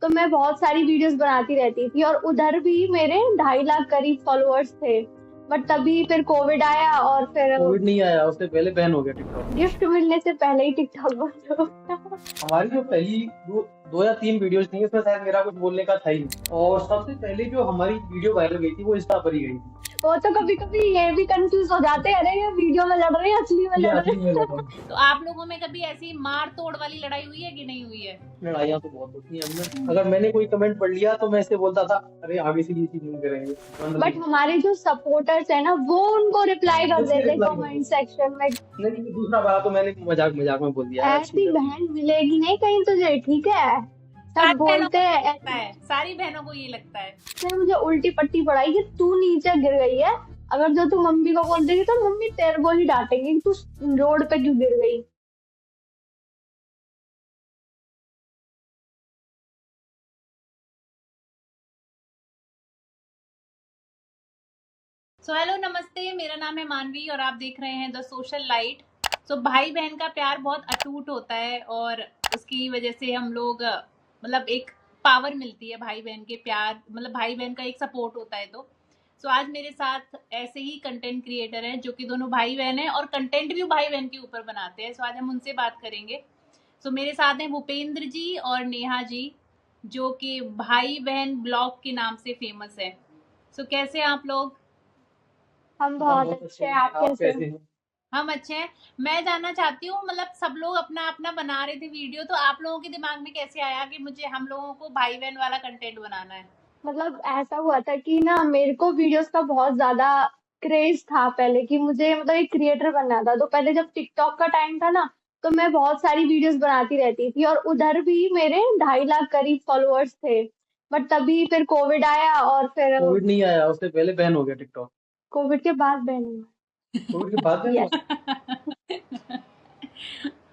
तो मैं बहुत सारी वीडियोस बनाती रहती थी और उधर भी मेरे 2.5 लाख करीब फॉलोअर्स थे। बट तभी फिर कोविड आया और फिर कोविड नहीं आया, उससे पहले बैन हो गया टिकटॉक। गिफ्ट मिलने से पहले ही टिकटॉक बंद हो गया। हमारी जो पहली दो या तीन वीडियोस थी उसमें शायद मेरा कुछ बोलने का था ही नहीं। और सबसे पहले जो हमारी वीडियो वायरल गई थी वो इंस्टा पर ही गई थी। वो तो कभी कभी ये भी कंफ्यूज हो जाते हैं, अरे ये वीडियो में लड़ रहे हैं असली में ये लड़ असली में रहे लड़ रहे हैं। हैं। तो आप लोगों में कभी ऐसी मार तोड़ वाली लड़ाई हुई है कि नहीं हुई है? लड़ाइयाँ तो बहुत होती हैं हमने। अगर मैंने कोई कमेंट पढ़ लिया तो मैं इससे बोलता था अरे आगे से ये चीज नहीं करेंगे। बट हमारे जो सपोर्टर्स है ना वो उनको रिप्लाई कर उससे देते रिप्लाई कर कमेंट देते। सेक्शन में। लेकिन दूसरा बात तो मैंने मजाक मजाक में बोल दिया है, अच्छी ऐसी तरह। बहन मिलेगी नहीं कहीं तुझे, ठीक है। सब सारी बहनों बोलते को ये हैं लगता है, सारी बहनों को ये लगता है। इसने मुझे उल्टी पट्टी पढ़ाई कि तू नीचे गिर गई है। अगर जो तू मम्मी को बोल देगी तो मम्मी तेरे को ही डांटेंगी कि तू रोड पे क्यों गिर गई। सो हेलो नमस्ते, मेरा नाम है मानवी और आप देख रहे हैं द सोशल लाइट। सो भाई बहन का प्यार बहुत अटूट होता है और उसकी वजह से हम लोग मतलब एक पावर मिलती है भाई बहन के प्यार, मतलब भाई बहन का एक सपोर्ट होता है। तो सो आज मेरे साथ ऐसे ही कंटेंट क्रिएटर हैं जो कि दोनों भाई बहन हैं और कंटेंट भी भाई बहन के ऊपर बनाते हैं। सो आज हम उनसे बात करेंगे। सो मेरे साथ हैं भूपेंद्र जी और नेहा जी, जो कि भाई बहन ब्लॉग के नाम से फेमस है। सो कैसे हैं आप लोग? हम हम बहुत बहुत अच्छे अच्छे हैं, हैं, आप आप कैसे कैसे हैं? हैं? हम अच्छे हैं। मैं जानना चाहती हूँ, मतलब सब लोग अपना अपना बना रहे थे वीडियो, तो आप लोगों के दिमाग में कैसे आया कि मुझे हम लोगों को भाई बहन वाला कंटेंट बनाना है? मतलब ऐसा हुआ था कि ना मेरे को वीडियोस का बहुत ज्यादा क्रेज था पहले कि मुझे मतलब एक क्रिएटर बनना था। तो पहले जब टिकटॉक का टाइम था ना तो मैं बहुत सारी वीडियोस बनाती रहती थी और उधर भी मेरे 2.5 लाख करीब फॉलोअर्स थे। बट तभी फिर कोविड आया और फिर कोविड नहीं आया, उससे पहले बैन हो गया टिकटॉक। कोविड के बाद बैन हुआ। कोविड के बाद बैन हुआ। यस,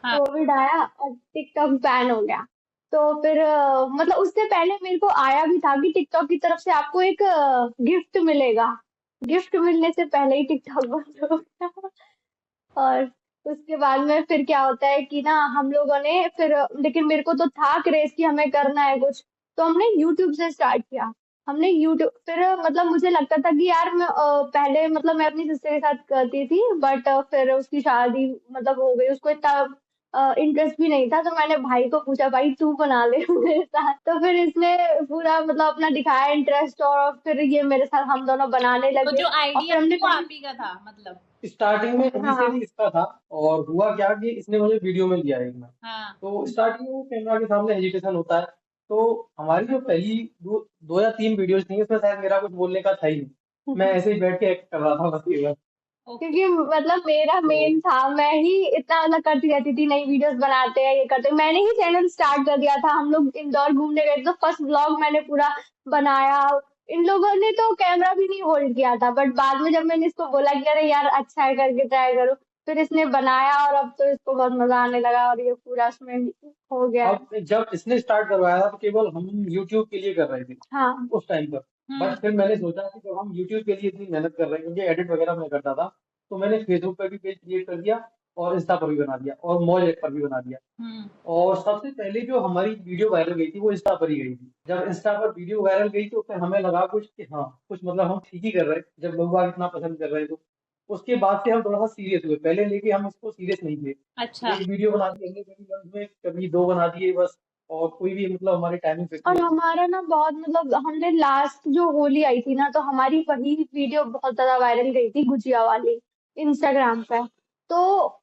हाँ। कोविड आया और टिकटॉक बैन हो गया। तो फिर मतलब उससे पहले मेरे को आया भी था कि टिकटॉक की तरफ से आपको एक गिफ्ट मिलेगा। गिफ्ट मिलने से पहले ही टिकटॉक बंद हो गया। और उसके बाद में फिर क्या होता है कि ना हम लोगों ने फिर लेकिन मेरे को तो था क्रेज कि हमें करना है कुछ। तो हमने यूट्यूब से स्टार्ट किया। हमने यूट्यूब फिर मतलब मुझे लगता था कि यार मैं पहले मतलब मैं अपनी सिस्टर के साथ करती थी बट फिर उसकी शादी मतलब हो गई, उसको इतना इंटरेस्ट भी नहीं था। तो मैंने भाई को पूछा भाई तू बना ले मेरे साथ। तो फिर इसने पूरा मतलब अपना दिखाया इंटरेस्ट और फिर ये मेरे साथ हम दोनों बनाने तो लगे। जो और आइडिया फिर हमने वो कहीं आप ही का था मतलब? स्टार्टिंग में इनिशियली हाँ इसका था। और हुआ क्या कि इसने मुझे वीडियो में लिया एक बार। हाँ। तो स्टार्टिंग में कैमरा के सामने हेजिटेशन होता है। तो हमारी जो पहली दो या तीन वीडियोस थी उसमें शायद मेरा कुछ बोलने का था ही नहीं। मैं ऐसे ही बैठ के एक्ट कर रहा था बस ये बस। ओके। क्योंकि मतलब मेरा तो मेन था, मैं ही इतना मतलब करती रहती थी, नई वीडियोस बनाते हैं ये करते हैं। मैंने ही चैनल स्टार्ट कर दिया था। हम लोग इंदौर घूमने गए तो फर्स्ट व्लॉग मैंने पूरा बनाया। इन लोगों ने तो कैमरा भी नहीं होल्ड किया था बट बाद में जब मैंने इसको बोला कि अरे यार अच्छा है करके ट्राई करो, फिर इसने बनाया और अब तो इसको बहुत मजा आने लगा और ये पूरा उसमें हो गया है। अब जब इसने स्टार्ट करवाया था तो केवल हम यूट्यूब के लिए कर रहे थे हाँ उस टाइम पर। हम्म। बट फिर मैंने सोचा कि जब हम यूट्यूब के लिए इतनी मेहनत कर रहे हैं, क्योंकि एडिट वगैरह मैं करता था, तो मैंने फेसबुक पर भी पेज क्रिएट कर दिया और इंस्टा पर भी बना दिया और मौज ऐप पर भी बना दिया। हम्म। और सबसे पहले जो हमारी वीडियो वायरल गई थी वो इंस्टा पर ही गई थी। जब इंस्टा पर वीडियो वायरल गई तो फिर हमें लगा कुछ कि हाँ कुछ मतलब हम ठीक ही कर रहे हैं, जब लोग बाग इतना पसंद कर रहे हैं तो। उसके बाद से हम थोड़ा सा सीरियस हुए, पहले लेके हम इसको सीरियस नहीं थे। अच्छा। एक वीडियो बना दी हमने कभी मंथ में, कभी दो बना दिए बस। और कोई भी मतलब हमारी टाइमिंग फिक्स और नहीं थी। हमारा ना बहुत मतलब हमने लास्ट जो होली आई थी ना तो हमारी वही वीडियो बहुत ज्यादा वायरल गई थी, गुजिया वाली, इंस्टाग्राम पे। तो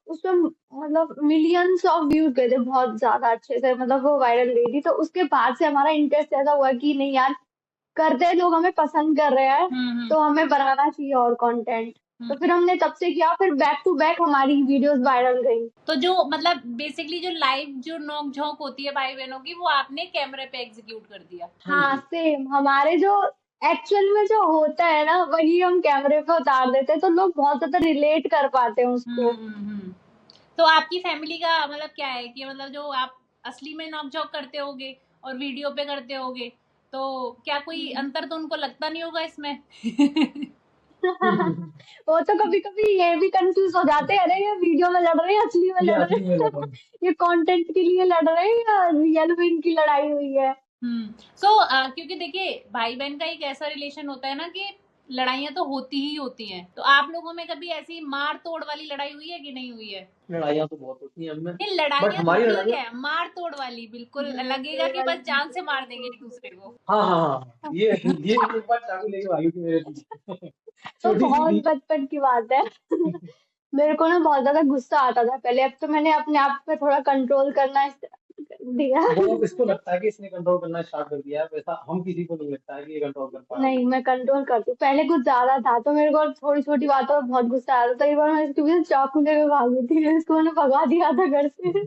उसमें मतलब मिलियंस ऑफ व्यूज गए थे, बहुत ज्यादा अच्छे से मतलब वो वायरल गई थी। तो उसके बाद से हमारा इंटरेस्ट ऐसा हुआ कि नहीं यार, करते हैं लोग, हमें पसंद कर रहे हैं हम्म। तो हमें बनाना चाहिए और कंटेंट। तो हम्म। फिर हमने तब से किया, फिर बैक टू बैक हमारी वीडियोस वायरल गई। तो जो मतलब बेसिकली जो लाइव जो नोक झोंक होती है भाई बहनों की, वो आपने कैमरे पे एग्जीक्यूट कर दिया? हाँ हाँ जी। सेम, हमारे जो एक्चुअल में जो होता है ना वही हम कैमरे पे उतार देते हैं तो लोग बहुत ज्यादा रिलेट कर पाते हैं उसको। हम्म। तो आपकी फैमिली का मतलब क्या है कि मतलब जो आप असली में नॉक झोंक करते होगे और वीडियो पे करते होगे, तो क्या कोई हम्म। अंतर तो उनको लगता नहीं होगा इसमें? वो तो कभी कभी ये भी कंफ्यूज हो जाते हैं, अरे ये वीडियो में लड़ रहे हैं असली में ये लड़ रहे असली में लग हैं। रहा है। ये कंटेंट के लिए लड़ रहे हैं या रियल में इनकी लड़ाई हुई है। सो क्योंकि देखिए भाई बहन का एक ऐसा रिलेशन होता है ना कि लड़ाइयाँ तो होती ही होती हैं। तो आप लोगों में कभी ऐसी मार तोड़ वाली लड़ाई हुई है कि नहीं हुई है? लड़ाइयाँ तो बहुत होती हैं हमें, नहीं, बट लड़ाइयाँ तो हमारी ठीक लड़ाइयाँ, है, मार तोड़ वाली बिल्कुल लगेगा ये कि वाली बस जान से मार देंगे एक दूसरे को। हाँ हाँ हाँ, ये एक बार चाकू लेके भागी थी मेरे पीछे तो छोटी सी बहुत थी बचपन की बात है। मेरे को ना बहुत ज्यादा गुस्सा आता था पहले, अब तो मैंने अपने आप पे थोड़ा कंट्रोल करना दिया। वो इसको लगता है कि इसने कंट्रोल करना स्टार्ट कर दिया है, वैसा हम किसी को नहीं लगता है कि ये कंट्रोल कर पा रही है। नहीं, मैं कंट्रोल करती हूँ, पहले कुछ ज्यादा था तो मेरे को छोटी छोटी बातों पर बहुत गुस्सा आता था। एक बार मैं इसके पीछे चाकू लेकर भागी थी, इसको मैंने भगा दिया था घर से।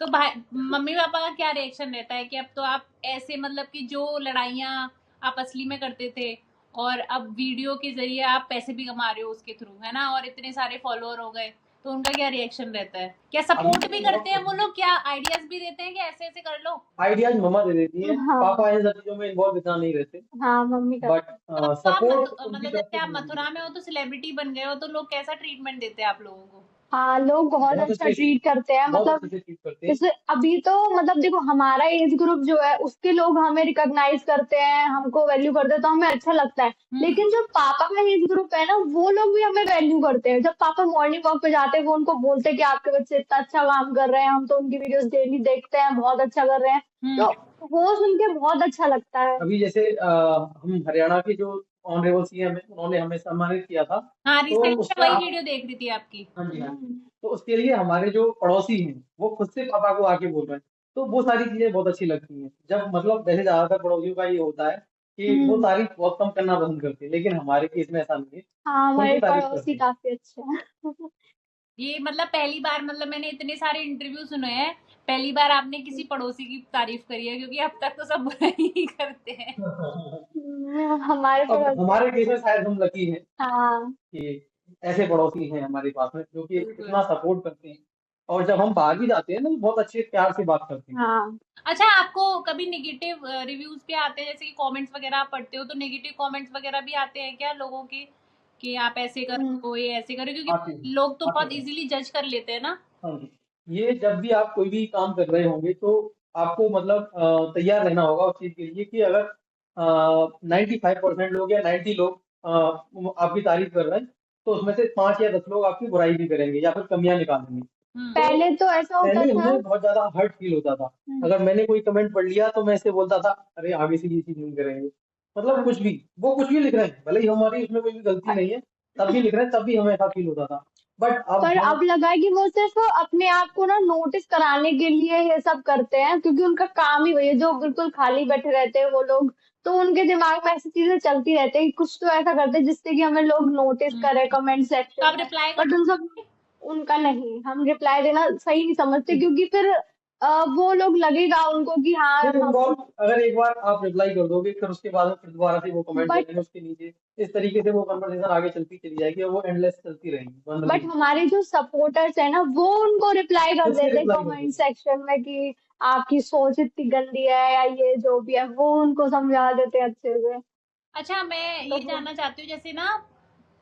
तो भाई मम्मी पापा का क्या रिएक्शन रहता है कि अब तो आप ऐसे मतलब कि जो लड़ाइयाँ आप असली में करते थे और अब वीडियो के जरिए आप पैसे भी कमा रहे हो उसके थ्रू, है ना, और इतने सारे फॉलोअर हो गए, तो उनका क्या रिएक्शन रहता है? क्या अभी सपोर्ट तो भी बहुत करते हैं वो लोग? क्या आइडियाज भी देते हैं कि ऐसे ऐसे कर लो? आइडियाज मम्मा दे देती है, हाँ पापा इन सब चीजों में इन्वॉल्व इतना नहीं रहते, हाँ, मम्मी बट करते हैं। तो अब तो आप सपोर्ट उनकी मतलब तरफ से जैसे आप बहुत मथुरा मिलता में है। हो तो सेलिब्रिटी बन गए हो, तो लोग कैसा ट्रीटमेंट देते हैं आप लोगों को? हाँ, लोग बहुत बहुत अच्छा अच्छे से, ट्रीट करते हैं, बहुत मतलब अच्छे से ट्रीट करते हैं। जैसे अभी तो मतलब देखो हमारा एज ग्रुप जो है उसके लोग हमें रिकॉग्नाइज करते हैं, हमको वैल्यू करते हैं, तो हमें अच्छा लगता है। हम्म। लेकिन जो पापा का एज ग्रुप है ना, वो लोग भी हमें वैल्यू करते हैं। जब पापा मॉर्निंग वॉक पे जाते हैं, वो उनको बोलते हैं कि आपके बच्चे इतना अच्छा काम कर रहे हैं, हम तो उनकी वीडियोस डेली देखते हैं, बहुत अच्छा कर रहे हैं। हम्म। तो वो सुन के बहुत अच्छा लगता है। अभी जैसे हम हरियाणा के जो ऑनरेबल सीएम है, उन्होंने हमें सम्मानित किया था, हाँ, तो रिसेंट में उसका वही वीडियो देख रही थी आपकी। हाँ जी हाँ जी, हम्म, तो उसके लिए हमारे जो पड़ोसी हैं वो खुद से पापा को आके बोल रहे हैं, तो वो सारी चीजें बहुत अच्छी लगती हैं। जब मतलब वैसे ज्यादातर पड़ोसियों का ये होता है कि वो हम्म। तारीफ बहुत कम करना पसंद करते हैं, लेकिन हमारे केस में ऐसा नहीं है, हाँ, उनकी हमारे तारीफ पड़ोसी करते हैं। काफी अच्छे हैं। ये मतलब पहली बार, मतलब मैंने इतने सारे इंटरव्यू सुने हैं, पहली बार आपने किसी पड़ोसी की तारीफ करी है, क्योंकि अब तक तो सब बुराई ही करते हैं। हमारे अब पड़ोसी हमारे अच्छे केस हैं। में शायद हम लकी हैं हाँ। कि ऐसे पड़ोसी हैं हमारे पास में जो कि बिल्कुल। इतना सपोर्ट करते हैं, और जब हम बाहर भी जाते हैं ना, तो बहुत अच्छे प्यार से बात करते हैं। हाँ। अच्छा, आपको कभी नेगेटिव रिव्यूज भी आते हैं, जैसे कि कमेंट्स वगैरह आप पढ़ते हो, तो नेगेटिव कमेंट्स वगैरह भी आते हैं क्या लोगों के कि आप ऐसे हम्म, करो, ये ऐसे करो? आते क्योंकि हैं, लोग तो आते बहुत हैं। इजीली जज कर लेते हैं ना। हाँ जी, ये जब भी आप कोई भी काम कर रहे होंगे तो आपको मतलब तैयार रहना होगा उस चीज के लिए कि अगर 95% लोग या 90 लोग आपकी तारीफ कर रहे हैं, तो उसमें से 5 या 10 लोग आपकी बुराई भी करेंगे या फिर कमियां निकालेंगे। हम्म। तो पहले तो ऐसा होता पहले था। हमें बहुत ज्यादा हर्ट फील होता था, हम्म, अगर मैंने कोई कमेंट पढ़ लिया तो मैं इसे बोलता था अरे आगे से ये चीज नहीं करेंगे, मतलब हाँ। कुछ भी, वो कुछ भी लिख रहे हैं, भले ही हमारी उसमें कोई भी गलती नहीं है, तब भी लिख रहे हैं, तब भी हमें ऐसा फील होता था। बट अब पर हम अब लगा है कि वो सिर्फ अपने आप को ना नोटिस कराने के लिए ये सब करते हैं, क्योंकि उनका काम ही वही है। जो बिल्कुल खाली बैठे रहते हैं वो लोग, तो उनके दिमाग में ऐसी चीजें चलती रहती है कि कुछ तो ऐसा करते हैं जिससे कि हमें लोग नोटिस करें हम्म। कमेंट तो सेक्शन आप में। रिप्लाई कर बट उन सब, दो? उनका नहीं, हम रिप्लाई देना सही नहीं समझते, क्योंकि फिर वो लोग लगेगा उनको कि हाँ फिर हम। इन्वॉल्व, अगर एक बार आप रिप्लाई कर दोगे फिर उसके बाद में फिर दोबारा से वो कमेंट बट करेंगे उसके नीचे, इस तरीके से वो कन्वर्सेशन आगे चलती चली जाएगी और वो एंडलेस चलती रहेगी, बंद नहीं बट होगी। हमारे जो सपोर्टर्स है ना, वो उनको रिप्लाई कर खुद से देते हैं रिप्लाई कर कमेंट देंगे। सेक्शन में कि आपकी सोच इतनी गंदी है, या ये जो भी है वो उनको समझा देते हैं अच्छे से। अच्छा, मैं तो ये जानना चाहती हूँ, जैसे ना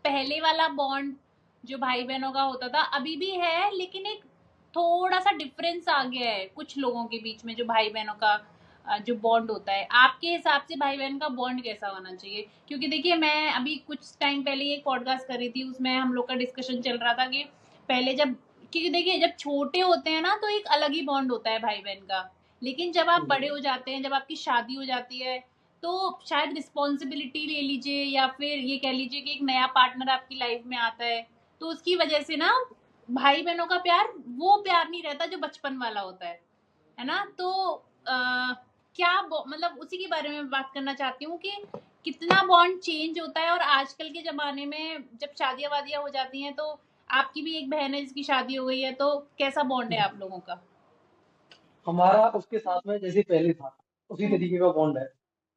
पहले वाला बॉन्ड जो भाई बहनों का होता था अभी भी है, लेकिन एक थोड़ा सा डिफरेंस आ गया है कुछ लोगों के बीच में, जो भाई बहनों का जो बॉन्ड होता है, आपके हिसाब से भाई बहन का बॉन्ड कैसा होना चाहिए? क्योंकि देखिए मैं अभी कुछ टाइम पहले एक पॉडकास्ट कर रही थी, उसमें हम लोग का डिस्कशन चल रहा था कि पहले जब, क्योंकि देखिए जब छोटे होते हैं ना तो एक अलग ही बॉन्ड होता है भाई बहन का, लेकिन जब आप बड़े हो जाते हैं, जब आपकी शादी हो जाती है, तो शायद रिस्पॉन्सिबिलिटी ले लीजिए या फिर ये कह लीजिए कि एक नया पार्टनर आपकी लाइफ में आता है, तो उसकी वजह से ना भाई बहनों का प्यार वो प्यार नहीं रहता जो बचपन वाला होता है ना? तो क्या मतलब उसी के बारे में बात करना चाहती हूँ कि कितना बॉन्ड चेंज होता है, और आजकल के ज़माने में जब शादियाँ वादियाँ हो जाती हैं, तो आपकी भी एक बहन है जिसकी शादी हो गई है, तो कैसा बॉन्ड है आप लोगों का? हमारा उसके साथ में जैसे पहले था उसी तरीके का बॉन्ड है,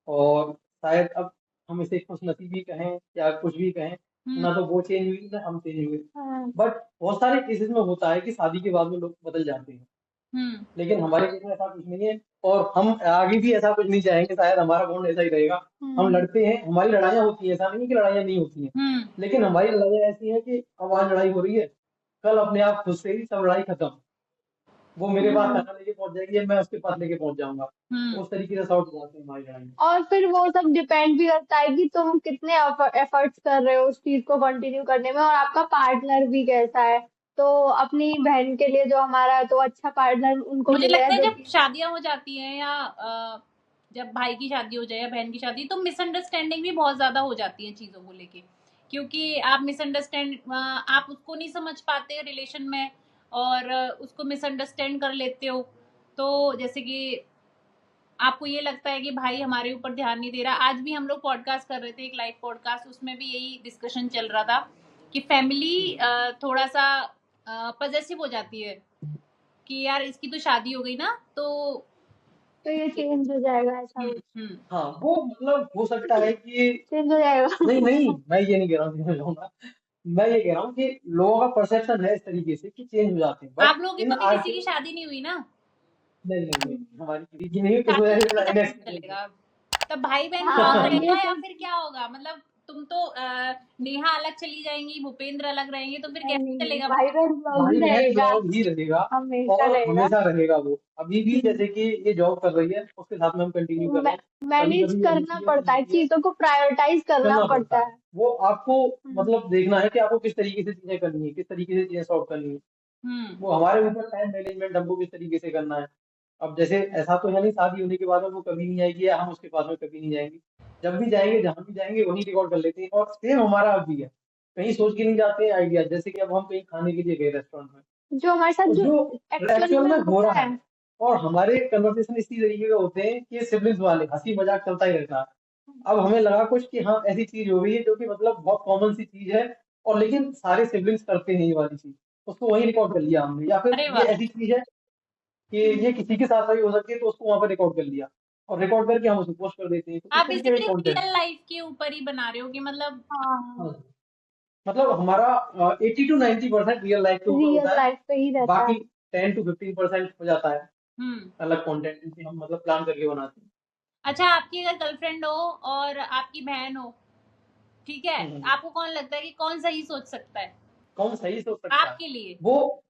और शायद अब हम इसे खुशनसीबी कहें या कुछ भी कहें, हम्म। ना तो वो चेंज हुई ना हम चेंज हुए। हाँ। बट बहुत सारे केसेस में होता है कि शादी के बाद में लोग बदल जाते हैं, हम्म। लेकिन हमारे केस में ऐसा कुछ नहीं है, और हम आगे भी ऐसा कुछ नहीं चाहेंगे, शायद हमारा बॉन्ड ऐसा ही रहेगा। हम हम्म। लड़ते हैं, हमारी लड़ाइयाँ होती हैं, ऐसा नहीं है कि लड़ाइयाँ नहीं होती हैं, हम्म। लेकिन हमारी लड़ाइयाँ ऐसी हैं कि अब आज लड़ाई हो रही है, कल अपने आप खुद से ही सब लड़ाई खत्म। वो मेरे पास हम्म। खाना लेके पहुंच जाएगी या मैं उसके पास लेके पहुंच जाऊंगा। हम्म उस तरीके से सॉर्ट हो जाती है हमारी लड़ाई। और फिर वो सब डिपेंड भी करता है कि तुम कितने एफर्ट्स कर रहे हो उस चीज को कंटिन्यू करने में, और आपका पार्टनर भी कैसा है। तो अपनी बहन के लिए जो हमारा है, तो अच्छा पार्टनर उनको मुझे मिले लगता है जो जब कि शादियां हो जाती हैं या जब भाई की शादी हो जाए या बहन की शादी, तो मिसअंडरस्टैंडिंग भी बहुत ज्यादा हो जाती है चीजों को लेके, क्योंकि आप आप उसको नहीं समझ पाते रिलेशन में, और उसको मिसअंडरस्टैंड कर लेते हो। तो जैसे कि आपको ये लगता है कि भाई हमारे ऊपर ध्यान नहीं दे रहा। आज भी हम लोग पॉडकास्ट कर रहे थे, एक लाइव पॉडकास्ट, उसमें भी यही डिस्कशन चल रहा था कि फैमिली थोड़ा सा पजेसिव हो जाती है कि यार इसकी तो शादी हो गई ना, तो ये चेंज हो जाएगा, ऐसा कुछ हम्म। हाँ, वो मतलब हो सकता है कि चेंज हो जाएगा। नहीं मैं ये नहीं कह रहा हूँ चेंज हो जाऊंगा। मैं ये कह रहा हूँ कि लोगों का परसेप्शन है इस तरीके से कि चेंज हो जाते हैं, बट आप लोगों की इन तो भी आर किसी की शादी नहीं हुई ना, नहीं हमारी किसी की नहीं, इस शादी वजह से होगी मेरा तब पता इनएक्सपीरियंस है। चलेगा। तब भाई बहन क्लोज हाँ ये रहेगा या तो फिर क्या होगा? मतलब तुम तो नेहा अलग चली जाएंगी, भूपेंद्र अलग रहेंगे, तो फिर कैसे नहीं, चलेगा भाई भाई? बहन ब्लॉग ही भाई बहन रहेगा, ब्लॉग ही रहेगा हमेशा और रहेगा। हमेशा रहेगा। वो अभी भी हम्म। जैसे कि ये जॉब कर रही है उसके साथ में हम कंटिन्यू कर रहे हैं। कभी मैनेज कभी ऐसी करना चीजें हो पड़ता है, जाती है, चीजों को प्रायोरिटाइज करना करना पड़ता पड़ता है। है। वो आपको हम्म। मतलब देखना है कि आपको किस तरीके से चीजें करनी है, किस तरीके से चीजें सॉल्व करनी है। हम्म वो हमारे ऊपर टाइम मैनेजमेंट हमको किस तरीके से करना है। अब जैसे ऐसा तो है नहीं शादी होने के बाद में वो कभी नहीं आएगी या हम उसके पास में कभी नहीं जाएंगे। जब भी जाएंगे जहां भी जाएंगे वहीं रिकॉर्ड कर लेते हैं, और सेम हमारा अब भी है। कहीं सोच के नहीं जाते हैं आइडिया, जैसे कि अब हम कहीं खाने के लिए गए रेस्टोरेंट में, जो हमारे साथ तो जो जो एक्चुअल एक्चुअल में में हो होता रहा है। है और हमारे कन्वर्सेशन इसी तरीके के होते हैं कि सिबलिंग्स वाले हंसी मजाक चलता ही रहता है। अब हमें लगा कुछ कि हाँ ऐसी चीज हो गई है जो कि मतलब बहुत कॉमन सी चीज है, और लेकिन सारे सिबलिंग्स करते हैं ये वाली चीज, उसको वहीं रिकॉर्ड कर लिया हमने। या फिर अरे ये वाह। ऐसी चीज है कि ये किसी के साथ भी हो सकती है, तो उसको वहां पर रिकॉर्ड कर लिया और रिकॉर्ड करके हम उसको पोस्ट कर देते हैं। तो इस आप तरीके का बेसिकली कंटेंट। रियल लाइफ के ऊपर ही बना रहे हो कि मतलब। हाँ, हाँ, मतलब हमारा 80 to 90% रियल लाइफ के ऊपर रियल होता है। लाइफ पे ही रहता बाकी है। 10 to 15% हो जाता है हम्म। अलग कंटेंट जिसे हम मतलब प्लान करके बनाते हैं। अच्छा, आपकी अगर गर्लफ्रेंड हो और आपकी बहन हो, ठीक है, हम्म। आपको कौन लगता है कि कौन सही सोच सकता है कौन सही सोच सकता है? आपके लिए? वो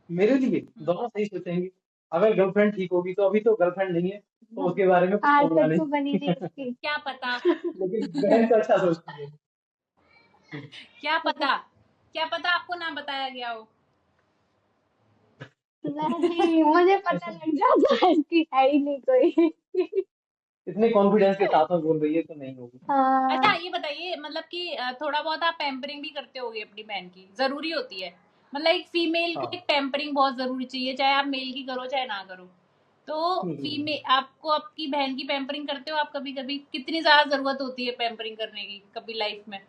मेरे लिए हम्म। दोनों सही सोचेंगे। अगर गर्लफ्रेंड ठीक होगी तो, अभी तो गर्लफ्रेंड नहीं है तो उसके बारे में कुछ आज कहूंगा तक तो बनी नहीं नहीं। उसकी। क्या पता। लेकिन बहन तो अच्छा सोचती है। क्या पता, क्या पता आपको ना बताया गया हो। नहीं, मुझे पता ऐसा लग जाता है इसकी है ही नहीं कोई। इतने कॉन्फिडेंस के साथ में बोल रही है तो नहीं होगी। अच्छा, हाँ। ये बताइए, मतलब कि थोड़ा बहुत आप पैम्परिंग भी करते होगे अपनी बहन की, जरूरी होती है। मतलब एक फीमेल को हाँ। एक पैम्परिंग बहुत जरूरी चाहिए, चाहे आप मेल की करो चाहे ना करो। तो हम्म। फीमेल आपको आपकी बहन की पैम्परिंग करते हो आप कभी कभी? कितनी ज्यादा जरूरत होती है पैम्परिंग करने की कभी लाइफ में?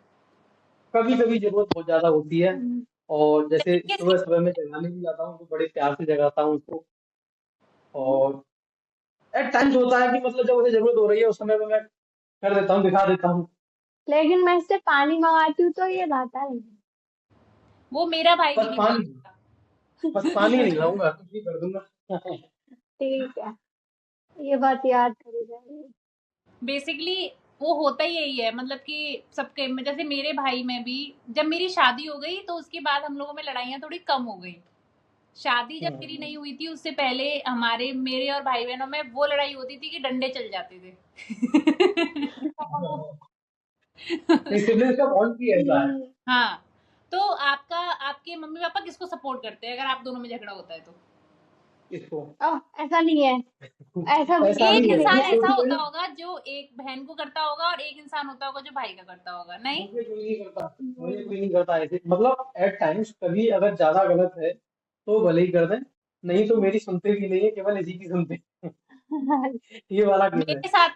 कभी कभी जरूरत बहुत ज्यादा होती है। हम्म। और जैसे जैसे सुबह किस सुबह मैं जगाने भी जाता हूँ तो बड़े प्यार से जगाता हूँ उसको। और एट टाइम्स होता है कि मतलब जब उसे जरूरत हो रही है उस समय पे मैं कर देता हूँ, दिखा देता हूँ। लेकिन मैं इससे पानी मंगाती हूँ तो ये लाता है। वो मेरा भाई भी बस नहीं पानी, मांगता। बस पानी नहीं लाऊंगा, कुछ भी कर दूंगा। ठीक है, ये बात याद करी जाएगी। बेसिकली वो होता ही यही है, मतलब कि सबके में, जैसे मेरे भाई में भी, जब मेरी शादी हो गई तो उसके बाद हम लोगों में लड़ाइयाँ थोड़ी कम हो गई। शादी जब मेरी नहीं हुई थी उससे पहले हमारे मेरे और भाई बहनों में वो लड़ाई होती थी कि डंडे चल जाते थे। नहीं, सिबलिंग्स का बॉन्ड भी ऐसा है। हम्म। हाँ। तो आपके मम्मी पापा किसको सपोर्ट करते हैं अगर आप दोनों में झगड़ा होता है तो? इसको ऐसा नहीं है, ऐसा ऐसा बिल्कुल एक नहीं भी है, इंसान नहीं ये है। ऐसा छोटी होता बहन होगा जो एक बहन को करता होगा और एक इंसान होता होगा जो भाई का करता होगा, नहीं? मुझे कोई नहीं करता, मुझे हम्म। कोई नहीं करता ऐसे। मतलब एट टाइम्स कभी अगर ज्यादा गलत है तो भले ही कर दें, नहीं तो मेरी सुनते भी नहीं है, केवल इसी की सुनते हैं। ये वाला केस है। ये मेरे छोटी साथ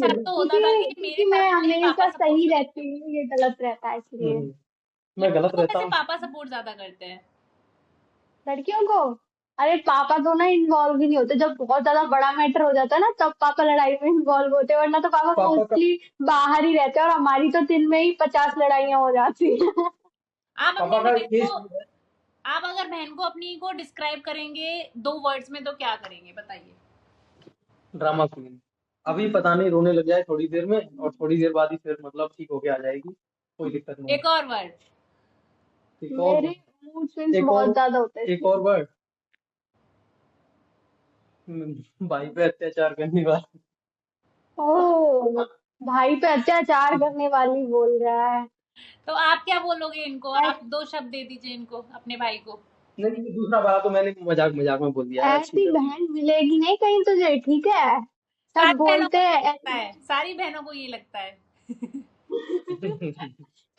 है। तो होता था कि क्योंकि मेरे साथ मैं तो मेरे पापा हमेशा सपोर्ट सही करते थे। रहती हूँ, ये गलत रहता है इसलिए। हम्म, मैं गलत लड़कों को रहता वैसे हूँ। पापा सपोर्ट ज्यादा करते हैं। लड़कियों को, अरे पापा तो ना इन्वॉल्व ही नहीं होते, जब बहुत ज्यादा बड़ा मैटर हो जाता है ना तब पापा लड़ाई में इन्वॉल्व होते हैं, वरना तो पापा पापा का मोस्टली बाहर ही रहते हैं, और हमारी तो दिन में ही 50 लड़ाइयाँ हो जाती है। आप अपनी पापा का बहन को केस है। आप अगर बहन को अपनी को डिस्क्राइब करेंगे 2 वर्ड्स में तो क्या करेंगे, बताइए? Drama queen. अभी पता नहीं रोने लग जाए थोड़ी देर में, और थोड़ी देर बाद ही फिर मतलब ठीक होके आ जाएगी, कोई दिक्कत नहीं। एक और वर्ड। एक और मेरे मूड स्विंग्स एक बहुत और ज्यादा होते हैं एक इसलिए। और वर्ड भाई पे अत्याचार करने वाला। ओ, भाई पे अत्याचार करने वाली बोल रहा है। तो आप क्या बोलोगे इनको? आप ऐ- 2 शब्द दे दीजिए इनको, अपने भाई को। नहीं, दूसरा वाला तो मैंने मजाक मजाक में बोल दिया है, अच्छी ऐसी कर दी। बहन मिलेगी नहीं कहीं तुझे, ठीक है? सब सारी बहनों बोलते को ये हैं लगता है, सारी बहनों को ये लगता है।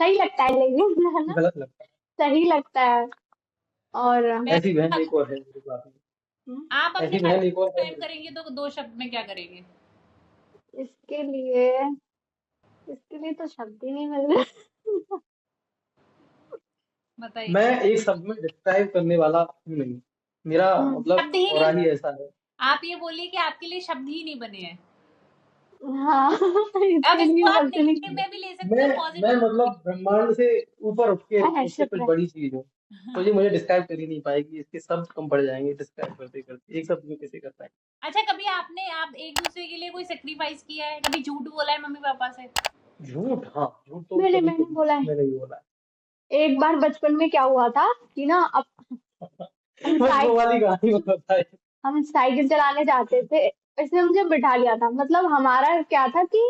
सही लगता है लेकिन, है ना? गलत लगता सही लगता है। और है। ऐसी बहन एक और है मेरे पास में। आप अपने ऐसी भाई बहन एक को और है डिस्क्राइब मेरे करेंगे तो 2 शब्द में क्या करेंगे? इसके लिए इसके लिए तो शब्द ही नहीं मिल रहे। बताइए। मैं एक शब्द में डिस्क्राइब करने वाला हूँ नहीं, मेरा हम्म, मतलब शब्द ही और नहीं ही बने। ऐसा है। आप ये बोलिए कि आपके लिए शब्द ही नहीं बने हैं। हाँ अब इसके इसको लिए आप शब्द नेगेटिव नहीं। में भी ले सकते मैं हो, मैं पॉजिटिव। मतलब ब्रह्मांड से ऊपर उठ के ऐसे मुझसे कुछ पर बड़ी चीज हो, तो ये मुझे डिस्क्राइब कर ही नहीं पाएगी, इसके शब्द कम पड़ जाएंगे डिस्क्राइब करते करते, एक शब्द में कैसे कर पाएंगे। अच्छा, कभी आप एक दूसरे के लिए कोई सेक्रीफाइस किया है? कभी झूठ बोला है मम्मी पापा से? झूठ, हाँ झूठ तो कभी मैंने कभी बोला है। मैंने भी बोला एक बार बचपन में क्या हुआ था कि ना, अब है। हम बस वो साइकिल वाली कहानी बताता है। हम साइकिल चलाने जाते थे। इसने मुझे बिठा लिया था, मतलब हमारा क्या था कि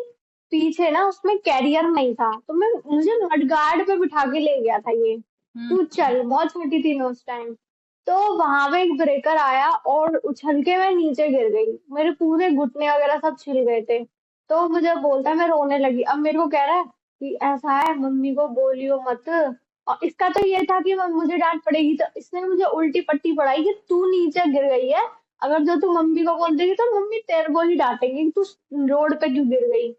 पीछे ना उसमें कैरियर नहीं था, तो मैं मुझे मडगार्ड पे बिठा के ले गया था ये। हम्म। तू चल, बहुत छोटी थी मैं उस टाइम। तो वहां पे एक ब्रेकर आया और उछल के मैं नीचे गिर गई, मेरे पूरे घुटने वगैरह सब छिल गए थे। तो मुझे बोलता है, मैं रोने लगी। अब मेरे को कह रहा है कि ऐसा है, मम्मी को बोलियो मत। और इसका तो ये था कि मुझे डांट पड़ेगी, तो इसने मुझे उल्टी पट्टी पढ़ाई कि तू नीचे गिर गई है, अगर जो तू मम्मी को बोल देगी तो मम्मी तेरे को ही डांटेंगी कि तू रोड पे क्यों गिर गई।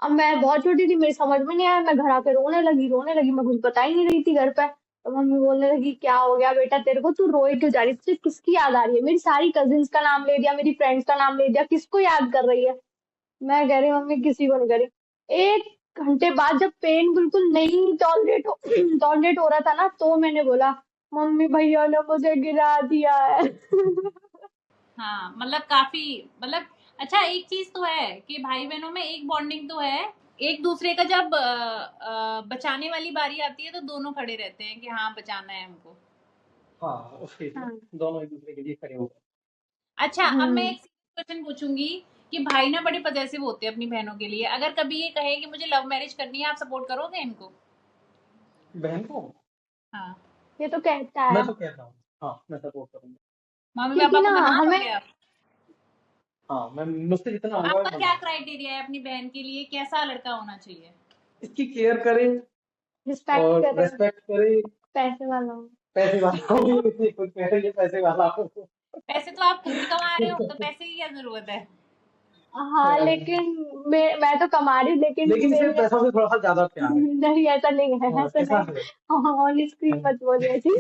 अब मैं बहुत छोटी थी, मेरी समझ में नहीं आया, मैं घर आके रोने लगी, मैं कुछ बता ही नहीं रही थी घर पे। तो मम्मी बोलने लगी, क्या हो गया बेटा तेरे को, तू रोए क्यों जा रही है, तुझे किसकी याद आ रही है? मेरी सारी कजिन्स का नाम ले दिया, मेरी फ्रेंड्स का नाम ले दिया, किसको याद कर रही है? मैं कह रही मम्मी किसी को नहीं करी। 1 घंटे बाद जब पेन बिल्कुल नहीं टॉलरेट हो टॉलरेट हो रहा था ना, तो मैंने बोला, मम्मी भैया ने मुझे गिरा दिया है। हाँ, मतलब काफी, मतलब अच्छा, एक चीज तो है कि भाई बहनों में एक बॉन्डिंग तो है। एक दूसरे का जब बचाने वाली बारी आती है तो दोनों खड़े रहते हैं कि हाँ, बचाना है हमको। हाँ उस केस में हाँ। दोनों एक दूसरे के लिए खड़े हो गए। अच्छा, अब मैं हम्म। एक क्वेश्चन पूछूंगी कि भाई ना बड़े पजेसिव होते हैं अपनी बहनों के लिए। अगर कभी ये कहे कि मुझे लव मैरिज करनी है, आप सपोर्ट करोगे इनको? बहन को हाँ। ये तो कहता मैं है तो कहता हूँ, हाँ मैं सपोर्ट करूंगा। मम्मी क्योंकि पापा ना को मना हमें लोगे आप? हाँ मैं मुझसे जितना होगा मैं आपका क्या बनाऊंगा। क्राइटेरिया है अपनी बहन के लिए, कैसा लड़का होना चाहिए? इसकी केयर करें रिस्पेक्ट और करें, रेस्पेक्ट करें, पैसे वाला हो। पैसे वाला हो, ये कोई कह रही है पैसे वाला हो। पैसे तो आप खुद भी कमा रहे हो, तो पैसे की क्या जरूरत है? हाँ लेकिन मैं तो कमा रही हूँ, लेकिन लेकिन इसे मेरे पैसों से थोड़ा सा ज्यादा प्यार है। नहीं, ऐसा नहीं है, हाँ ऐसा ऐसा नहीं। है। ऑन स्क्रीन मत बोलिए जी।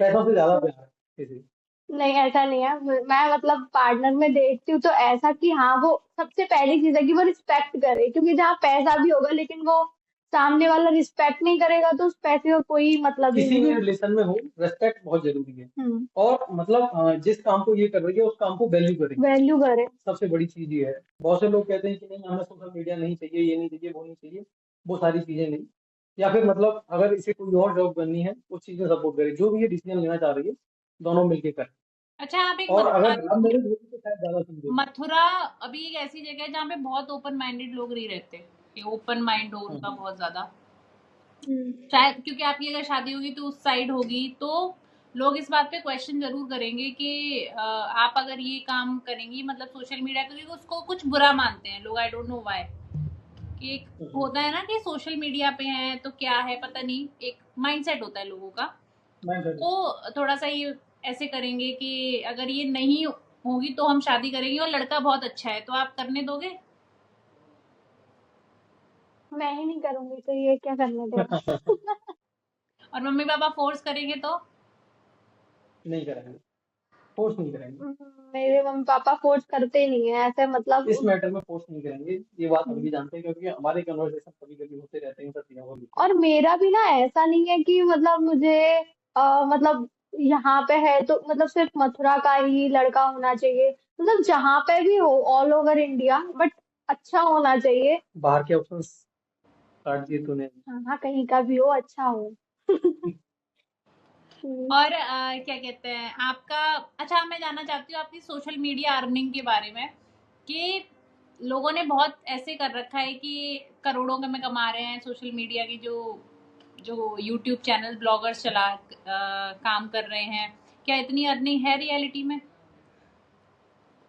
पैसों से ज्यादा प्यार है इसे। नहीं, ऐसा नहीं है। मैं मतलब पार्टनर में देखती हूँ तो ऐसा कि हाँ, वो सबसे पहली चीज है कि वो रिस्पेक्ट करे, क्योंकि जहाँ पैसा भी होगा लेकिन वो सामने वाला रिस्पेक्ट नहीं करेगा तो उस पैसे का कोई मतलब ही किसी नहीं भी है। रिलेशन में हो रेस्पेक्ट बहुत जरूरी है। हम्म। और मतलब जिस काम को ये कर रही है उस काम को वैल्यू करें, वैल्यू करे। सबसे बड़ी चीज ये है। बहुत से लोग कहते हैं कि नहीं हमें सोशल मीडिया नहीं चाहिए, ये नहीं चाहिए, वो नहीं चाहिए, वो सारी चीजें नहीं। या फिर मतलब अगर इसे कोई और जॉब करनी है उस चीज में सपोर्ट करे, जो भी ये डिसीजन लेना चाह रही है दोनों मिलके करें। अच्छा, आप एक और मथुरा, अगर लव मैरिज होगी तो शायद ज्यादा समझेगी। मथुरा अभी एक ऐसी जगह है जहाँ पे बहुत ओपन माइंडेड लोग नहीं रहते, कि ओपन माइंड हो उनका हम्म। बहुत ज्यादा। हम्म। शायद क्योंकि आपकी अगर शादी होगी तो उस साइड होगी, तो लोग इस बात पे क्वेश्चन जरूर करेंगे कि आप अगर ये काम करेंगी, मतलब सोशल मीडिया, क्योंकि उसको कुछ बुरा मानते हैं लोग, आई डोंट नो व्हाई। कि एक होता है ना कि सोशल मीडिया पे है तो क्या है, पता नहीं, एक माइंडसेट होता है लोगों का। मैं जरूर। तो थोड़ा सा ये ऐसे करेंगे कि अगर ये नहीं होगी तो हम शादी करेंगे, और लड़का बहुत अच्छा है, तो आप करने दोगे? मैं ही नहीं करूंगी तो ये क्या करने देगा। और मम्मी पापा फोर्स करेंगे तो? नहीं करेंगे, फोर्स नहीं करेंगे। मेरे मम्मी पापा फोर्स करते ही नहीं है ऐसे, मतलब। इस मैटर में फोर्स नहीं करेंगे, ये बात हम हम्म, भी जानते हैं क्योंकि हमारे कन्वर्सेशन कभी कभी होते रहते हैं इन सब चीजों को लेकर। और मेरा भी ना ऐसा नहीं है कि मतलब मुझे मतलब यहाँ पे है तो मतलब सिर्फ मथुरा का ही लड़का होना चाहिए, मतलब जहाँ पे भी हो, ऑल ओवर इंडिया, बट अच्छा होना चाहिए। बाहर के ऑप्शंस काट दिए तूने। हाँ हाँ, कहीं का भी हो, अच्छा हो। और क्या कहते हैं आपका, अच्छा मैं जानना चाहती हूँ आपकी सोशल मीडिया अर्निंग के बारे में, कि लोगों ने बहुत ऐसे कर रखा है कि करोड़ों में कमा रहे हैं सोशल मीडिया की, जो यूट्यूब चैनल ब्लॉगर्स चला काम कर रहे हैं। क्या इतनी अर्निंग है रियलिटी में?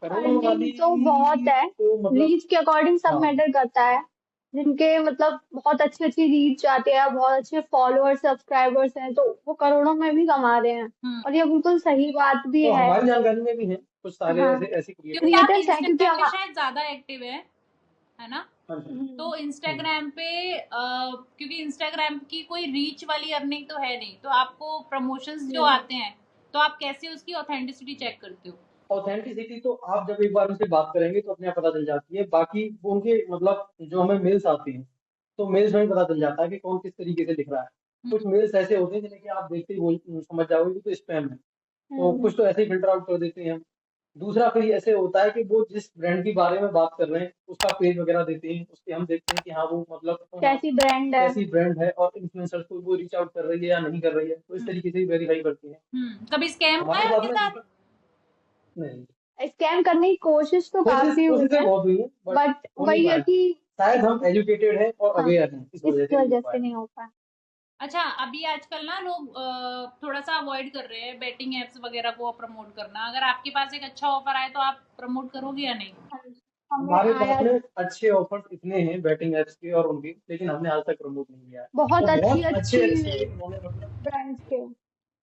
करोड़ों वाली अर्निंग तो बहुत है, तो मतलब रीच के अकॉर्डिंग सब हाँ मैटर करता है। जिनके मतलब बहुत अच्छी अच्छी रीच आते हैं, बहुत अच्छे फॉलोअर्स सब्सक्राइबर्स हैं, तो वो करोड़ों में भी कमा रहे हैं। और ये बिल्कुल सही बात भी तो है। हमारी जानकारी में भी है कुछ सारे हाँ, ऐसे ऐसे क्रिएटर। क्योंकि आप क्रिएटर्स हैं क्योंकि इंस्टाग्राम पे हम शायद ज्यादा एक्टिव है ना? हाँ जी। तो इंस्टाग्राम पे क्योंकि इंस्टाग्राम की कोई रीच वाली अर्निंग तो है नहीं, तो आपको प्रमोशंस जो आते हैं, तो आप कैसे उसकी ऑथेंटिसिटी चेक करते हो? ऑथेंटिसिटी तो आप जब एक बार उनसे बात करेंगे तो अपने आप पता चल जाती है। बाकी वो उनके मतलब जो हमें मेल्स आते हैं, तो मेल्स में पता चल जाता है कि कौन किस तरीके से लिख रहा है। कुछ मेल्स ऐसे होते हैं जिन्हें कि आप देखते ही समझ जाओगे कि तो स्पैम है, तो कुछ तो ऐसे ही फिल्टर आउट कर देते हैं हम। दूसरा फिर ऐसे होता है कि वो जिस ब्रांड के बारे में बात कर रहे हैं उसका पेज वगैरह देते हैं, उसके हम देखते हैं कि हाँ वो मतलब कैसी ब्रांड है। कैसी ब्रांड है और इन्फ्लुएंसर्स को वो रीच आउट कर रही है या नहीं कर रही है, तो इस तरीके से वेरीफाई करते हैं। कभी स्कैम हुआ हमारे है साथ आपके में साथ? नहीं, स्कैम करने की कोशिश तो काफी हुई कोशिशें है, बहुत हुई है बट बट हो नहीं वही है पाया। कि शायद हम एजुकेटेड हैं और हाँ, अवेयर हैं, इस इस वजह से नहीं हो वजह पाया। से नहीं हो पाया। अच्छा, अभी आजकल ना लोग थोड़ा सा अवॉइड कर रहे हैं बेटिंग एप्स वगैरह को प्रमोट करना। अगर आपके पास एक अच्छा ऑफर आए तो आप प्रमोट करोगे या नहीं? हमें हमारे आया पास में अच्छे ऑफर्स इतने हैं बैटिंग एप्स के और उनके, लेकिन हमने आज तक प्रमोट नहीं किया है। बहुत और अच्छी बहुत अच्छे अच्छी अच्छे उन्होंने मतलब ब्रांड्स के।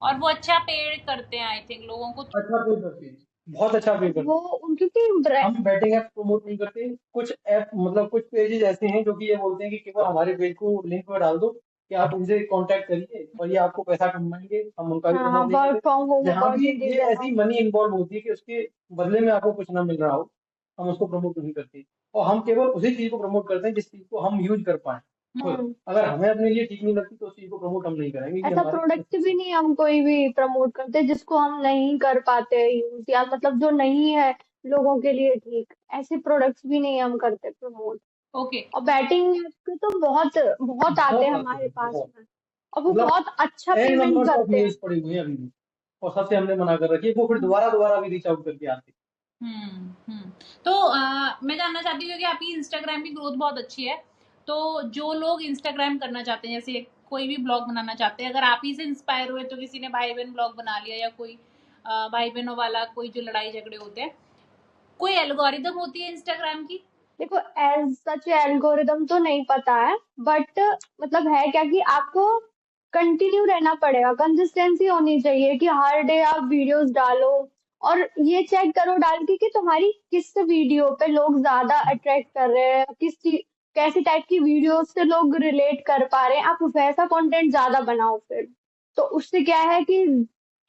और वो अच्छा पेड करते हैं आई थिंक लोगों को। अच्छा पे करते हैं, बहुत अच्छा पे करते वो हैं। उनकी की हम बैटिंग एप्स प्रमोट नहीं करते। कुछ ऐप मतलब कुछ पेजेस ऐसे हैं जो कि ये बोलते हैं कि केवल हमारे पेज को लिंक में डाल दो कि आप इनसे कांटेक्ट करिए और ये आपको पैसा कमाएंगे, हम उनका भी हाँ, प्रमोट नहीं वर्क करते। फ्रॉम होम जहाँ भी अपॉर्चुनिटीज ये है ऐसी मनी इन्वॉल्व होती है कि उसके बदले में आपको कुछ ना मिल रहा हो, हम उसको प्रमोट नहीं करते। और हम केवल उसी चीज को प्रमोट करते हैं जिस चीज को हम यूज कर पाए खुद। अगर हमें अपने लिए ठीक नहीं लगती तो उस चीज को प्रमोट हम नहीं करेंगे कि ऐसा हमारे प्रोडक्ट भी नहीं हम कोई भी प्रमोट करते जिसको हम नहीं कर पाते यूज, या मतलब जो नहीं है लोगों के लिए ठीक, ऐसे प्रोडक्ट्स भी नहीं हम करते प्रमोट। ओके। और बैटिंग के तो बहुत बहुत आते हैं बहुत आते हमारे हैं पास बहुत, में, और वो मतलब बहुत अच्छा एन पेमेंट नंबर्स ऑफ करते हैं। मेल्स पड़ी हुई हैं अभी भी, और सबसे हमने मना कर रखी है। वो फिर दोबारा दोबारा भी रीच आउट करके आते हम्म। तो मैं जानना चाहती हूँ, क्योंकि आपकी इंस्टाग्राम की ग्रोथ बहुत अच्छी है, तो जो लोग इंस्टाग्राम करना चाहते हैं, जैसे कोई भी ब्लॉग बनाना चाहते हैं, अगर आप ही से इंस्पायर हुए तो किसी ने भाई बहन ब्लॉग बना लिया, या कोई भाई बहनों वाला कोई जो लड़ाई झगड़े होते हैं, कोई एल्गोरिदम होती है इंस्टाग्राम की? देखो एज सच एल्गोरिदम तो नहीं पता है, बट मतलब है क्या कि आपको कंटिन्यू रहना पड़ेगा, कंसिस्टेंसी होनी चाहिए कि हर डे आप वीडियोस डालो, और ये चेक करो डाल के कि तुम्हारी किस वीडियो पे लोग ज्यादा अट्रैक्ट कर रहे हैं, कैसी टाइप की वीडियो से लोग रिलेट कर पा रहे हैं, आप वैसा कंटेंट ज्यादा बनाओ फिर। तो उससे क्या है कि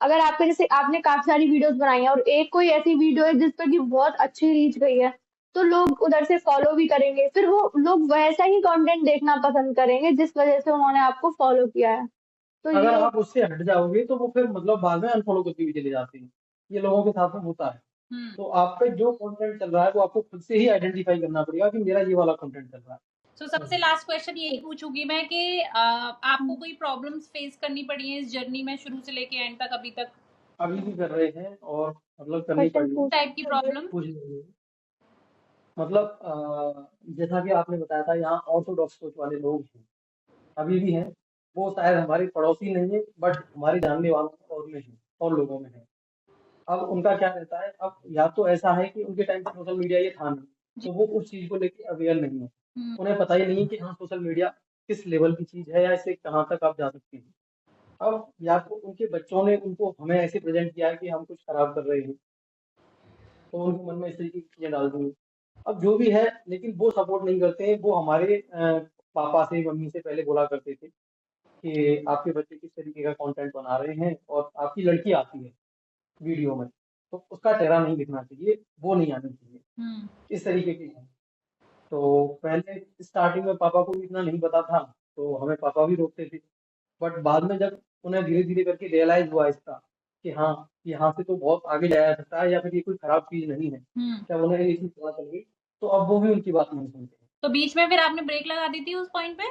अगर आपके जैसे आपने काफी सारी वीडियोस बनाई हैं और एक कोई ऐसी वीडियो है जिस पर कि बहुत अच्छी रीच गई है, तो लोग उधर से फॉलो भी करेंगे, फिर वो लोग वैसा ही कंटेंट देखना पसंद करेंगे जिस वजह से उन्होंने आपको फॉलो किया है। तो हैं। अगर ये आप उससे हट जाओगे तो वो फिर मतलब बाद में अनफॉलो करके भी चले जाते हैं। ये लोगों के साथ में होता है। तो आप पे जो कंटेंट चल रहा है वो आपको खुद से ही आइडेंटिफाई करना पड़ेगा कि मेरा ये वाला कंटेंट चल रहा है। तो सबसे लास्ट क्वेश्चन यही पूछूंगी मैं कि आपको कोई प्रॉब्लम्स फेस करनी पड़ी है इस जर्नी में, शुरू से लेके एंड तक अभी तक? अभी भी कर रहे हैं और मतलब करनी क्वेश्चन पड़ी है। टाइप की प्रॉब्लम? कुछ नहीं है। मतलब जैसा कि आपने बताया था यहाँ ऑर्थोडॉक्स सोच वाले लोग हैं, अभी भी हैं। वो शायद हमारे पड़ोसी नहीं है बट हमारे जानने वालों और में है और लोगों में है। अब उनका क्या रहता है, अब या तो ऐसा है कि उनके टाइम पे सोशल मीडिया ये था नहीं, तो वो उस चीज को लेके अवेयर नहीं है। उन्हें पता ही नहीं है कि हाँ सोशल मीडिया किस लेवल की चीज है या इससे कहाँ तक आप जा सकते हैं। अब या तो उनके बच्चों ने उनको हमें ऐसे प्रेजेंट किया है कि हम कुछ खराब कर रहे हैं, तो उनके मन में इस तरीके की चीजें डाल दी। अब जो भी है, लेकिन वो सपोर्ट नहीं करते हैं। वो हमारे पापा से मम्मी से पहले बोला करते थे कि आपके बच्चे किस तरीके का कंटेंट बना रहे हैं और आपकी लड़की आती है वीडियो में तो उसका चेहरा नहीं दिखना चाहिए, वो नहीं आनी चाहिए, इस तरीके की है। तो पहले स्टार्टिंग में पापा को भी इतना नहीं पता था, तो हमें पापा भी रोकते थे। बट बाद में जब उन्हें धीरे धीरे करके रियलाइज हुआ इसका कि हाँ यहाँ से तो बहुत आगे जाया जा सकता है या फिर ये कोई खराब चीज नहीं है, जब उन्हें ये चीज पता चल गई तो अब वो भी उनकी बात नहीं सुनते हैं। तो बीच में फिर आपने ब्रेक लगा दी थी उस पॉइंट पे?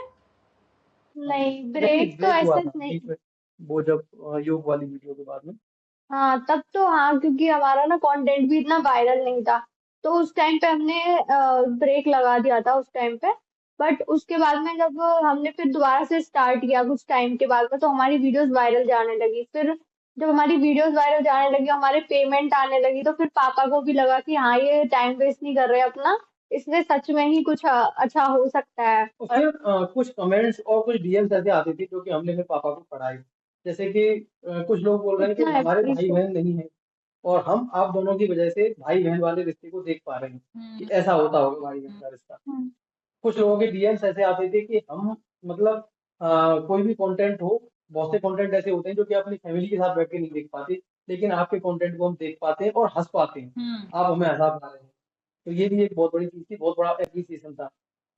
नहीं, नहीं, ब्रेक तो ब्रेक हुआ ऐसे था नहीं। बीच में। वो जब योग वाली वीडियो के बाद में। हाँ तब तो हाँ, क्योंकि हमारा ना कंटेंट भी इतना वायरल नहीं था, तो उस टाइम पे हमने ब्रेक लगा दिया था उस टाइम पे। बट उसके बाद में जब हमने फिर दोबारा से स्टार्ट किया कुछ टाइम के बाद में, तो हमारी वीडियोस वायरल जाने लगी। फिर जब हमारी वीडियोस वायरल जाने लगी, हमारे पेमेंट आने लगी, तो फिर पापा को भी लगा कि हाँ ये टाइम वेस्ट नहीं कर रहे अपना, इसमें सच में ही कुछ अच्छा हो सकता है। और फिर कुछ कमेंट्स और कुछ डीएम्स ऐसे आते थे जो कि हमने फिर पापा को पढ़ाए। जैसे कि कुछ लोग बोल रहे हैं कि इतना हमारे भाई एप्रिशिएट। बहन नहीं है और हम आप दोनों की वजह से भाई बहन वाले रिश्ते को देख पा रहे हैं कि ऐसा होता होगा भाई बहन का रिश्ता। कुछ लोगों के डीएम्स ऐसे आते थे कि हम मतलब कोई भी कंटेंट हो, बहुत से कंटेंट ऐसे होते हैं जो कि अपनी फैमिली के साथ बैठ के नहीं देख पाते, लेकिन आपके कंटेंट को हम देख पाते हैं और हंस पाते हैं, आप हमें हंसा पा रहे हैं। तो ये भी एक बहुत बड़ी चीज थी, बहुत बड़ा एप्रिसिएशन था।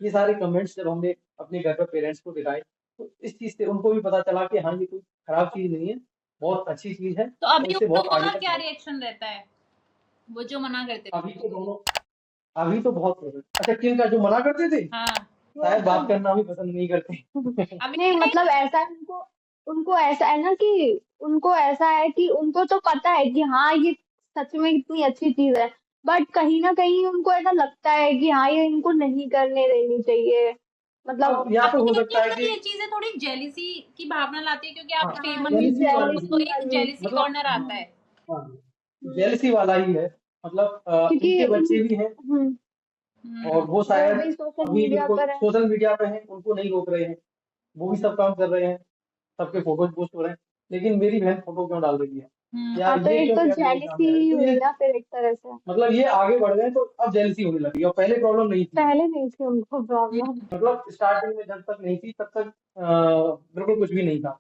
ये सारे कमेंट्स जब हमने अपने घर पर पेरेंट्स को दिखाए, तो इस चीज से उनको भी पता चला कि हाँ ये कोई खराब चीज नहीं है, बहुत अच्छी चीज है तो और अभी इससे उन बहुत लोगों आगे का तक क्या बढ़े। रिएक्शन रहता है, वो जो मना करते थे? अभी तो दोनों, अभी तो बहुत पसंद। अच्छा किनका, जो मना करते थे? हाँ शायद बात करना भी पसंद नहीं करते। अभी नहीं नहीं। मतलब ऐसा है, उनको उनको ऐसा है ना कि उनको ऐसा है कि उनको तो पता है कि हाँ ये सच में इतनी अच्छी चीज है, बट कहीं ना कहीं उनको ऐसा लगता है कि हाँ ये इनको नहीं करने देनी चाहिए, मतलब। अब यहाँ पे आपको हो नहीं सकता है लगता कि ये चीजें थोड़ी जेलिसी की भावना लाती है, क्योंकि आप हाँ फेमस ये जेलिसी वाली तो जेलसी एक वाली। जेलिसी मतलब कॉर्नर आता है। हाँ हम्म, जेलिसी वाला ही है। मतलब क्योंकि इनके बच्चे भी हैं हम्म, और वो वो शायद भी सोशल अभी मीडिया बिल्कुल पर है। सोशल मीडिया पे हैं, उनको नहीं रोक रहे हैं, वो भी सब काम कर रहे हैं, सबके फोटोज पोस्ट हो रहे हैं, लेकिन मेरी बहन फोटो क्यों डाल रही है या हाँ तो ये एक क्यों तो मेरे जेलसी सामने आ रही है, तो हुई ये ना फिर एक तरह से। मतलब ये आगे बढ़ गए तो अब जेलसी होने लगी और पहले प्रॉब्लम नहीं थी। पहले नहीं थी उनको प्रॉब्लम। मतलब स्टार्टिंग में जब तक नहीं थी तब तक बिल्कुल कुछ भी नहीं था।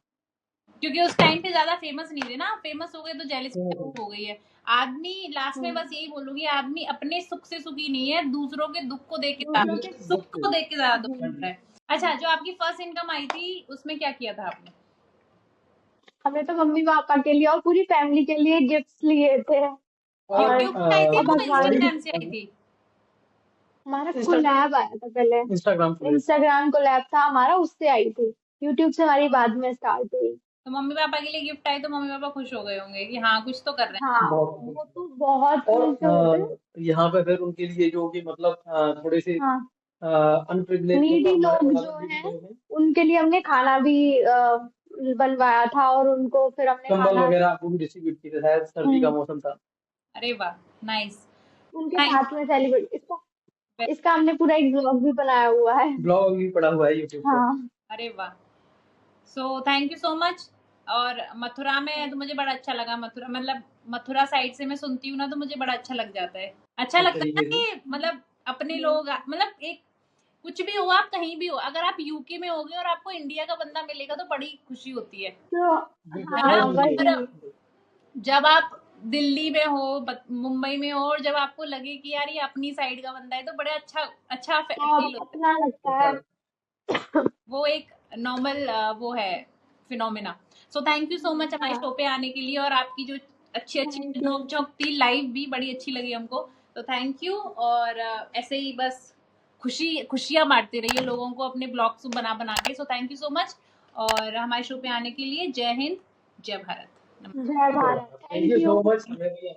क्योंकि उस टाइम पे ज्यादा फेमस नहीं थे ना, फेमस हो गए तो जेलिसी हो गई है। आदमी लास्ट में बस यही बोलूंगी, आदमी अपने सुख से सुखी नहीं है, दूसरों के दुख को देख के दूसरों के सुख को देख के ज्यादा दुख हम्म, होता है। अच्छा, जो आपकी फर्स्ट इनकम आई थी उसमें क्या किया था आपने? हमने तो मम्मी पापा के लिए और पूरी फैमिली के लिए गिफ्ट्स लिए थे। और यूट्यूब से आई थी और या भगवान इंस्टाग्राम से आई थी? हमारा कोलैब आया था पहले। इंस्टाग्राम पे इंस्टाग्राम कोलैब था हमारा, उससे आई थी। यूट्यूब से हमारी बाद में स्टार्ट हुई। तो मम्मी पापा के लिए गिफ्ट आई तो मम्मी पापा खुश हो गए होंगे कि हाँ कुछ तो कर रहे हाँ बहुत वो तो बहुत और खुश हुए थे। यहाँ पे फिर उनके लिए जो कि मतलब थोड़े से हाँ अनप्रिविलेज नीडी मतलब हमारे लोग बराबर जो के भी हैं लोग हैं, उनके लिए हमने खाना भी बनवाया था, और उनको फिर हमने कंबल खाना वगैरह वो भी डिस्ट्रीब्यूट किए थे, शायद सर्दी का हम्म, मौसम था। अरे वाह, नाइस। उनके साथ में सेलिब्रेट। इसका हमने पूरा एक ब्लॉग भी बनाया हुआ है। ब्लॉग भी पड़ा हुआ है यूट्यूब पे। हाँ अरे वाह, so thank you so much. और मथुरा में तो मुझे बड़ा अच्छा लगा, मथुरा मतलब मथुरा साइड से मैं सुनती हूँ ना, तो मुझे बड़ा अच्छा लग जाता है। अच्छा इस लगता है तरीके से कि मतलब अपने लोग, मतलब एक कुछ भी हो, आप कहीं भी हो, अगर आप यूके में होगे और आपको इंडिया का बंदा मिलेगा तो बड़ी खुशी होती है तो बिल्कुल है ना? हाँ बहुत मिलती है। और वही। जब आप दिल्ली में हो, मुंबई में हो, और जब आपको लगे कि यार ये अपनी साइड का बंदा है, तो बड़े अच्छा अच्छा फील होता अपना लगता अच्छा है। लगा। है। वो एक नॉर्मल वो है phenomena. So thank you so much हमारे हाँ शो पे आने के लिए, और आपकी जो अच्छी अच्छी थैंक यू। नोक झोंक थी लाइव भी बड़ी अच्छी लगी हमको। तो थैंक यू, और ऐसे ही बस खुशियां बांटते रहिए लोगों को अपने ब्लॉग्स बना बना के। So thank you so much, और हमारे शो पे आने के लिए जय हिंद, जय भारत। जय Bharat. Thank thank you you. So much, हमें भी